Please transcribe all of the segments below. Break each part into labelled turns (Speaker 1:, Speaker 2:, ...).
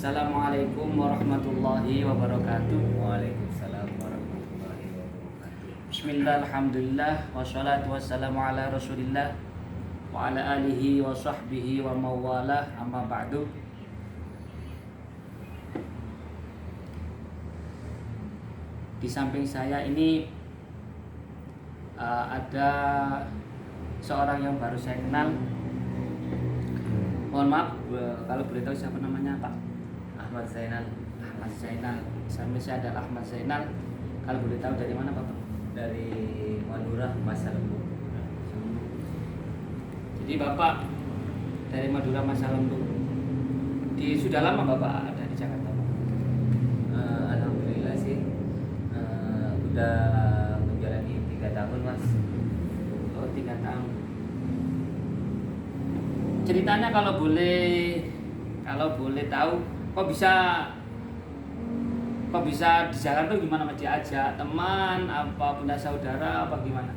Speaker 1: Assalamualaikum warahmatullahi wabarakatuh.
Speaker 2: Waalaikumsalam warahmatullahi wabarakatuh.
Speaker 1: Bismillah, alhamdulillah, wassalatu wassalamu ala rasulillah wa ala alihi wa sahbihi wa mawalah, amma ba'du. Di samping saya ini ada seorang yang baru saya kenal. Mohon maaf kalau boleh tahu siapa namanya, Pak?
Speaker 2: Ahmad Zainal.
Speaker 1: Ahmad Zainal. Saya adalah Ahmad Zainal. Kalau boleh tahu dari mana, Bapak?
Speaker 2: Dari Madura, Masa Lembu.
Speaker 1: Jadi Bapak dari Madura Masa Lembu. Sudah lama Bapak ada di Jakarta, Pak?
Speaker 2: Alhamdulillah sih, udah menjalani 3 tahun, Mas.
Speaker 1: Oh, 3 tahun. Ceritanya kalau boleh tahu, kok bisa di Jakarta tuh gimana, Mas? Diajak teman, apa bunda saudara, apa gimana?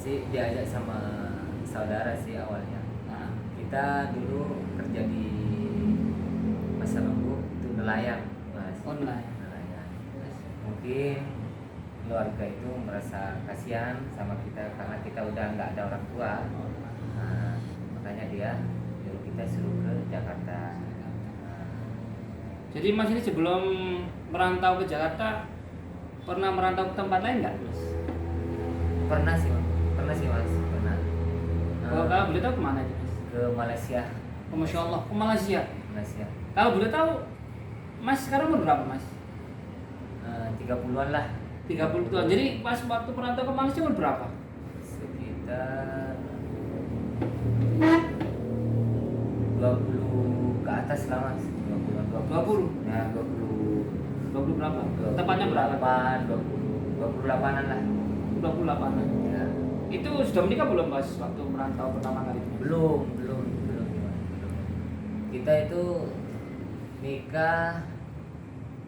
Speaker 2: Diajak sama saudara sih awalnya.
Speaker 1: Nah,
Speaker 2: Kita dulu kerja di Masa Lembu itu nelayan, Mas.
Speaker 1: online.
Speaker 2: Nelayan. Mungkin keluarga itu merasa kasihan sama kita karena kita udah nggak ada orang tua. Nah, makanya dia nyuruh kita suruh ke Jakarta.
Speaker 1: Jadi Mas ini sebelum merantau ke Jakarta pernah merantau ke tempat lain nggak, Mas?
Speaker 2: Pernah sih Mas, pernah.
Speaker 1: Kalau boleh tahu kemana aja, Mas?
Speaker 2: Ke Malaysia.
Speaker 1: Oh, Masya Allah, ke Malaysia.
Speaker 2: Malaysia.
Speaker 1: Kalau boleh tahu, Mas sekarang umur berapa, Mas?
Speaker 2: 30-an lah.
Speaker 1: 30 tahun. Jadi pas waktu merantau ke Malaysia umur berapa?
Speaker 2: Sekitar 20 ke atas lah, Mas.
Speaker 1: 20?
Speaker 2: Ya, 20.
Speaker 1: 20 berapa? Tepatnya berapa?
Speaker 2: 28-an lah.
Speaker 1: 28-an.
Speaker 2: Ya.
Speaker 1: Itu sudah menikah belum, Mas, waktu merantau pertama kali?
Speaker 2: Belum. Kita itu nikah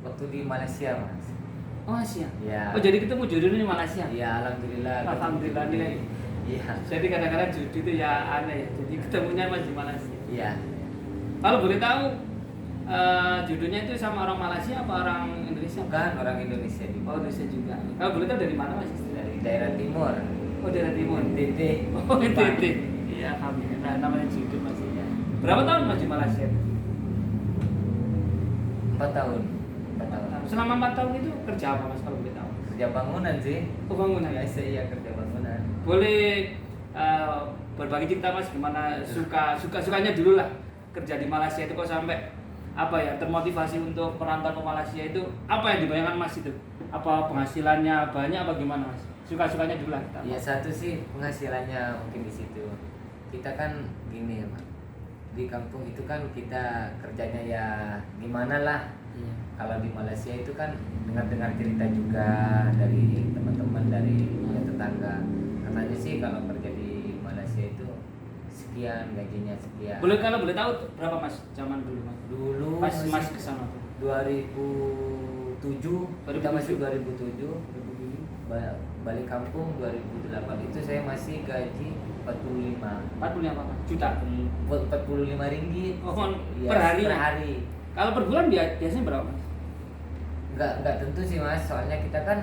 Speaker 2: waktu di Malaysia, Mas.
Speaker 1: Oh, Malaysia.
Speaker 2: Ya.
Speaker 1: Oh, jadi ketemu jodohnya di Malaysia.
Speaker 2: Ya, alhamdulillah.
Speaker 1: Alhamdulillah nih.
Speaker 2: Iya.
Speaker 1: Jadi kadang-kadang jodoh itu ya aneh ya. Jadi ketemunya Mas di Malaysia.
Speaker 2: Iya.
Speaker 1: Kalau boleh tahu, jodohnya itu sama orang Malaysia apa orang Indonesia?
Speaker 2: Bukan orang Indonesia juga.
Speaker 1: Oh, Indonesia juga. Kalau boleh tahu dari mana, Mas?
Speaker 2: Dari daerah timur.
Speaker 1: Oh, daerah timur.
Speaker 2: NTT.
Speaker 1: Oh, NTT. Iya, alhamdulillah. Namanya jodoh, Mas.
Speaker 2: Ya.
Speaker 1: Berapa tahun Mas di Malaysia?
Speaker 2: 4 tahun. 4 tahun.
Speaker 1: Selama 4 tahun itu kerja apa, Mas, kalau boleh tahu?
Speaker 2: Kerja bangunan sih.
Speaker 1: Oh, bangunan.
Speaker 2: Biasa iya kerja bangunan.
Speaker 1: Boleh berbagi cerita, Mas, gimana sukanya dulu lah kerja di Malaysia itu kok sampai apa ya, termotivasi untuk merantau ke Malaysia itu apa yang dibayangkan Mas itu? Apa penghasilannya banyak apa gimana, Mas? Suka-sukanya dulu lah kita.
Speaker 2: Ya, satu sih penghasilannya mungkin di situ. Kita kan gini ya, Pak. Di kampung itu kan kita kerjanya ya gimana lah.
Speaker 1: Iya.
Speaker 2: Kalau di Malaysia itu kan dengar-dengar cerita juga dari teman-teman, dari tetangga. Katanya sih kalau kerja di Malaysia itu sekian, gajinya sekian.
Speaker 1: Kalau boleh tahu berapa, Mas, zaman dulu, Mas?
Speaker 2: Dulu
Speaker 1: Pas
Speaker 2: masih
Speaker 1: Mas ke sana tuh.
Speaker 2: 2007, kita masih 2007. Balik kampung 2008 itu saya masih gaji 45.
Speaker 1: 45 apa, Mas? Juta.
Speaker 2: 45 ringgit.
Speaker 1: Oh,
Speaker 2: Iya,
Speaker 1: per hari.
Speaker 2: per hari.
Speaker 1: Kalau per bulan biasanya berapa, Mas?
Speaker 2: Enggak tentu sih, Mas, soalnya kita kan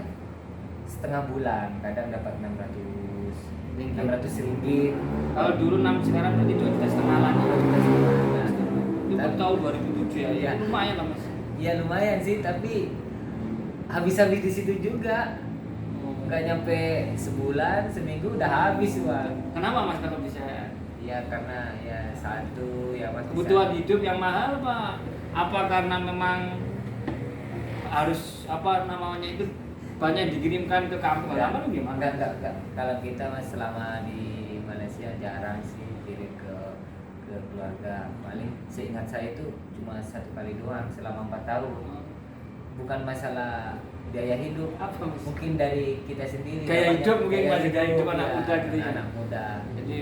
Speaker 2: setengah bulan, kadang dapat 600 ringgit.
Speaker 1: Kalau dulu 6 sekarang berarti 2,5 juta lah.
Speaker 2: 2,5 juta.
Speaker 1: Itu baru tahun 2007 ya.
Speaker 2: Iya.
Speaker 1: Lumayan lah, Mas.
Speaker 2: Ya lumayan sih, tapi habis-habis di situ juga. Nggak nyampe sebulan, seminggu udah habis uang.
Speaker 1: Kenapa, Mas, kalau bisa?
Speaker 2: Ya karena ya satu ya, Mas,
Speaker 1: Kebutuhan hidup yang mahal, Pak. Apa karena memang harus apa namanya itu banyak dikirimkan ke kampung halaman gimana?
Speaker 2: Enggak. Kalau kita, Mas, selama di Malaysia jarang sih kirim ke keluarga. Paling seingat saya itu cuma 1 kali doang selama 4 tahun. Bukan masalah biaya hidup,
Speaker 1: Apa, Mas?
Speaker 2: mungkin dari kita sendiri.
Speaker 1: Gaya
Speaker 2: namanya
Speaker 1: hidup mungkin, Mas, gaya hidup anak
Speaker 2: ya,
Speaker 1: muda gitu ya.
Speaker 2: anak muda.
Speaker 1: Jadi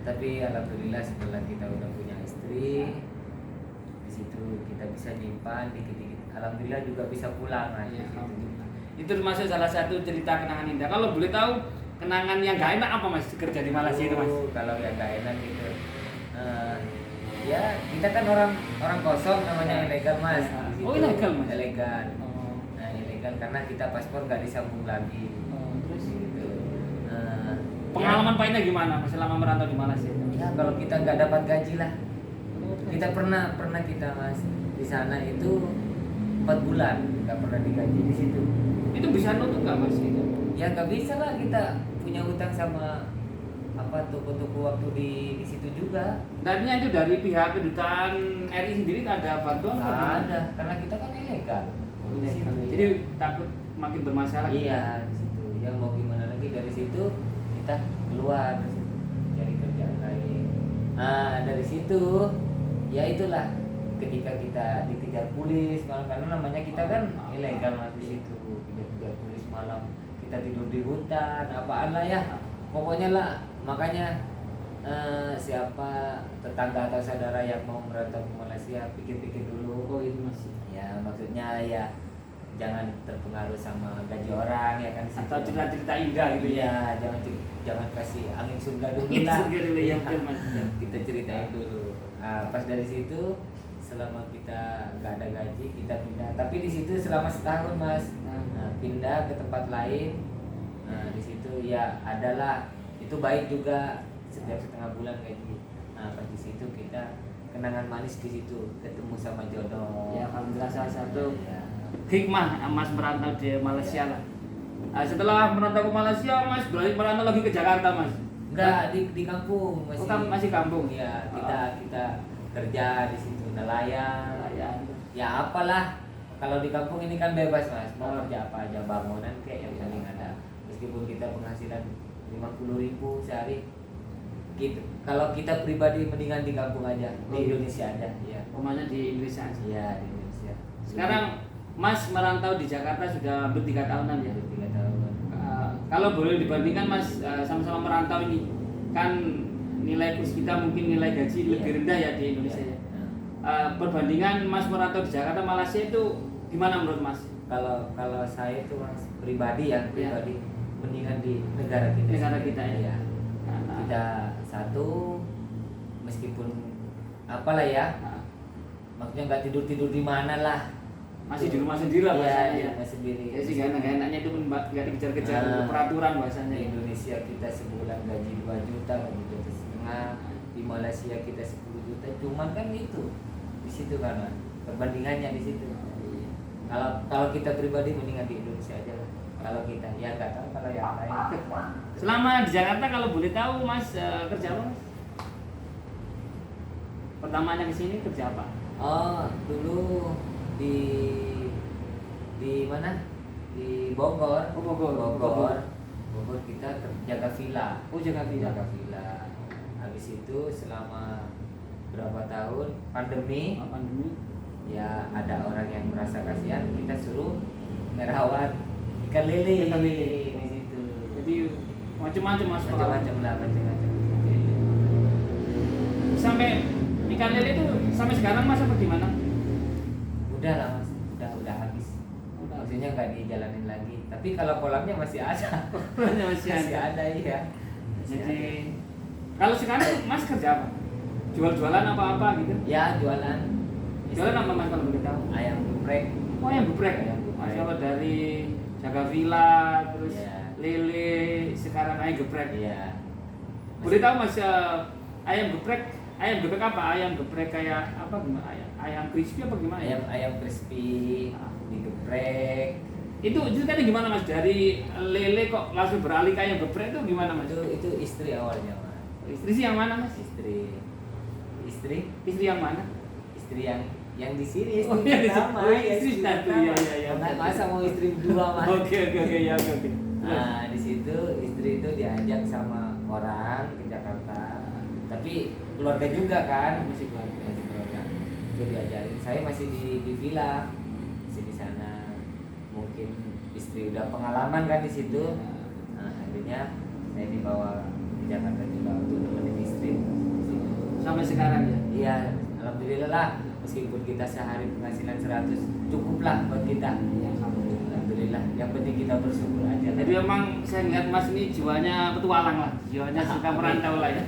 Speaker 2: Tapi alhamdulillah setelah kita udah punya istri, di situ kita bisa nyimpan dikit-dikit. Alhamdulillah juga bisa pulang, Mas.
Speaker 1: ya,
Speaker 2: Di situ.
Speaker 1: alhamdulillah. Itu termasuk salah satu cerita kenangan indah. Kalau boleh tahu kenangan yang gak enak apa, Mas, kerja di Malaysia itu, Mas?
Speaker 2: Kalau yang gak enak gitu, Ya kita kan orang orang kosong namanya ilegal mas.
Speaker 1: Ya.
Speaker 2: Di situ.
Speaker 1: Oh, ilegal, Mas?
Speaker 2: Ilegal.
Speaker 1: Oh.
Speaker 2: Nah ilegal karena kita paspor nggak disambung lagi.
Speaker 1: Terus
Speaker 2: Gitu.
Speaker 1: pengalaman pahitnya gimana Mas selama merantau di Malaysia?
Speaker 2: Ya kalau kita nggak dapat gaji lah. Kita pernah kita mas di sana itu 4 bulan nggak pernah digaji di situ.
Speaker 1: Itu bisa nutup nggak Mas itu?
Speaker 2: Ya nggak bisa lah, kita punya utang sama apa toko-toko waktu di situ juga.
Speaker 1: Dananya itu dari pihak kedutaan RI sendiri ada bantuan
Speaker 2: Nggak
Speaker 1: nggak?
Speaker 2: ada karena kita kan ilegal. Di situ,
Speaker 1: Jadi
Speaker 2: ya.
Speaker 1: takut makin bermasalah.
Speaker 2: Iya di situ. Ya mau gimana lagi, dari situ kita keluar cari kerjaan lain. Nah dari situ ya itulah ketika kita dikejar polis malam, karena namanya kita kan ilegal mas di situ, dikejar polis malam, kita tidur di hutan apaan lah ya pokoknya lah. Makanya siapa tetangga atau saudara yang mau merantau ke Malaysia pikir-pikir dulu.
Speaker 1: Oh itu Mas.
Speaker 2: Ya maksudnya ya jangan terpengaruh sama gaji orang ya kan,
Speaker 1: Atau cerita-cerita indah gitu ya.
Speaker 2: ya jangan kasih angin surga dulu
Speaker 1: Angin
Speaker 2: lah.
Speaker 1: surga dulu, ya, betul, Mas.
Speaker 2: Kita ceritain dulu. Pas dari situ selama kita nggak ada gaji kita pindah, tapi di situ selama setahun mas. Pindah ke tempat lain. Di situ ya adalah itu baik juga, setiap setengah bulan gaji. Pas di situ kita kenangan manis di situ, ketemu sama jodoh.
Speaker 1: Ya alhamdulillah salah satu
Speaker 2: Ya.
Speaker 1: hikmah Mas merantau di Malaysia lah. Setelah merantau ke Malaysia Mas balik merantau lagi ke Jakarta Mas.
Speaker 2: Enggak, di kampung masih.
Speaker 1: Oh, masih kampung.
Speaker 2: Ya, kita kerja di situ nelayan. Ya apalah. Kalau di kampung ini kan bebas, Mas. Mau kerja apa aja, bangunan kayak yang paling ada. Meskipun kita penghasilan 50.000 sehari. Kalau kita pribadi mendingan di kampung aja, di Indonesia aja, ya.
Speaker 1: Pokoknya di Indonesia aja.
Speaker 2: Iya, di Indonesia.
Speaker 1: Sekarang Mas merantau di Jakarta sudah hampir 3 tahunan ya.
Speaker 2: 3 tahun.
Speaker 1: Kalau boleh dibandingkan Mas sama-sama merantau ini kan nilai kurs kita mungkin nilai gaji lebih rendah ya di Indonesia ya. Perbandingan Mas merantau di Jakarta Malaysia itu gimana menurut Mas?
Speaker 2: Kalau saya itu Mas pribadi ya, pribadi mendingan di negara kita.
Speaker 1: Negara
Speaker 2: sendiri.
Speaker 1: kita ya.
Speaker 2: Iya. Kita satu meskipun apalah ya, maksudnya nggak tidur di mana lah,
Speaker 1: Masih di rumah sendiri lah bahasanya ya.
Speaker 2: Rumah sendiri.
Speaker 1: Ya sih gak enaknya itu nggak dikejar-kejar peraturan bahasanya.
Speaker 2: Di Indonesia kita sebulan gaji 2 juta, 2,5 juta. Di Malaysia kita 10 juta. Cuman kan itu di situ karena perbandingannya di situ. Kalau kita pribadi mendingan di Indonesia aja lah. Kalau kita ya nggak tahu kalau yang lain.
Speaker 1: Selama di Jakarta kalau boleh tahu Mas kerja apa Mas? Pertamanya ke sini kerja apa?
Speaker 2: Oh, dulu di mana? Di Bogor.
Speaker 1: Oh, Bogor.
Speaker 2: Bogor kita jaga villa.
Speaker 1: Oh, jaga villa.
Speaker 2: Jaga villa. Habis itu selama berapa tahun pandemi, ya ada orang yang merasa kasihan, kita suruh merawat ikan lele.
Speaker 1: Ikan lele.
Speaker 2: Di situ.
Speaker 1: Jadi macam-macam Mas.
Speaker 2: Macam-macam.
Speaker 1: Sampai ikan lele itu sampai sekarang Mas apa gimana?
Speaker 2: Udah lah Mas, udah habis. Maksudnya nggak dijalanin lagi. Tapi kalau kolamnya masih ada. Masih ada iya.
Speaker 1: Jadi kalau sekarang Mas kerja apa? Jual-jualan apa-apa gitu?
Speaker 2: Ya jualan.
Speaker 1: Jualan apa Mas kalau boleh tahu?
Speaker 2: Ayam geprek.
Speaker 1: Oh yang geprek ya?
Speaker 2: Ayam geprek.
Speaker 1: Mas kalau dari jaga villa terus
Speaker 2: Iya.
Speaker 1: lele sekarang ayam geprek.
Speaker 2: Iya.
Speaker 1: Boleh tahu Mas ayam geprek apa? Ayam geprek kayak apa gimana? Ayam crispy apa gimana?
Speaker 2: Ayam crispy digeprek.
Speaker 1: Itu ceritanya gimana Mas? Dari lele kok langsung beralih ke ayam geprek itu gimana Mas?
Speaker 2: Itu istri awalnya Mas.
Speaker 1: Istri sih yang mana Mas?
Speaker 2: Istri
Speaker 1: yang mana?
Speaker 2: Istri yang di sini istri
Speaker 1: Oh, yang di
Speaker 2: pertama.
Speaker 1: sini. Oh, istri satu. Iya.
Speaker 2: Masa mau istri kedua Mas?
Speaker 1: Oke ya oke.
Speaker 2: Nah di situ istri itu diajak sama orang ke Jakarta, tapi keluarga juga kan, masih keluarga. Itu diajarin. Saya masih di villa, masih di sana. Mungkin istri udah pengalaman kan di situ. Nah akhirnya saya dibawa ke Jakarta juga untuk nemenin istri. Di situ.
Speaker 1: Sampai sekarang ya.
Speaker 2: Iya, alhamdulillah lah. Meskipun kita sehari penghasilan 100 cukup lah buat kita.
Speaker 1: Ya,
Speaker 2: Alhamdulillah. Yang penting kita bersyukur aja.
Speaker 1: Jadi memang saya lihat Mas ini jiwanya petualang lah, jiwanya suka merantau lah ya.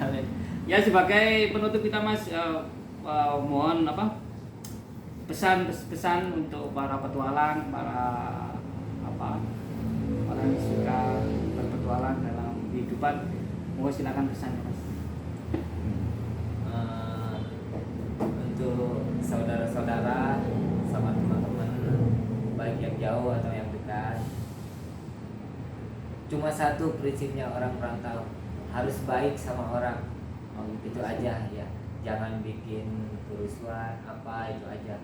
Speaker 1: Ya sebagai penutup kita Mas, mohon pesan untuk para petualang, para orang yang suka berpetualang dalam kehidupan. Mohon silakan pesan Mas.
Speaker 2: Untuk saudara-saudara sama teman-teman baik yang jauh atau yang dekat, cuma satu prinsipnya orang perantau, harus baik sama orang. Itu aja ya, jangan bikin kerusuhan itu aja.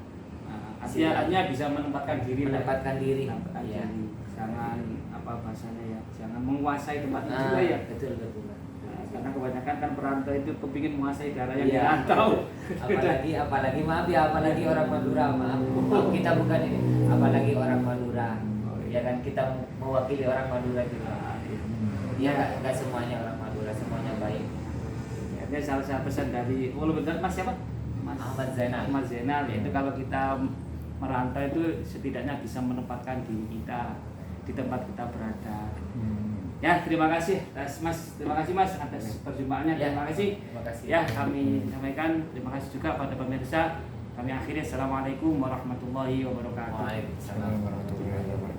Speaker 1: Artinya bisa menempatkan diri ya.
Speaker 2: Menempatkan diri.
Speaker 1: Iya. Jangan bahasanya ya, jangan menguasai tempat itu juga ya.
Speaker 2: Betul.
Speaker 1: Karena kebanyakan kan perantau itu kepingin menguasai daerah yang
Speaker 2: Iya,
Speaker 1: dirantau.
Speaker 2: apalagi maaf ya, apalagi orang Madura, maaf kita bukan ini, apalagi orang Madura. Ya kan, kita mewakili orang Madura juga. Ya nggak semuanya orang Madura, semuanya baik.
Speaker 1: Ini salah satu pesan dari benar Mas siapa? Mas
Speaker 2: Ahmad Zainal.
Speaker 1: Ahmad Zainal, yaitu kalau kita merantau itu setidaknya bisa menempatkan diri kita di tempat kita berada. Ya, terima kasih Mas. Terima kasih Mas atas perjumpaannya.
Speaker 2: Ya,
Speaker 1: terima kasih.
Speaker 2: Terima kasih.
Speaker 1: Ya, kami sampaikan terima kasih juga pada pemirsa. Kami akhiri assalamualaikum warahmatullahi wabarakatuh.
Speaker 2: Waalaikumsalam warahmatullahi wabarakatuh.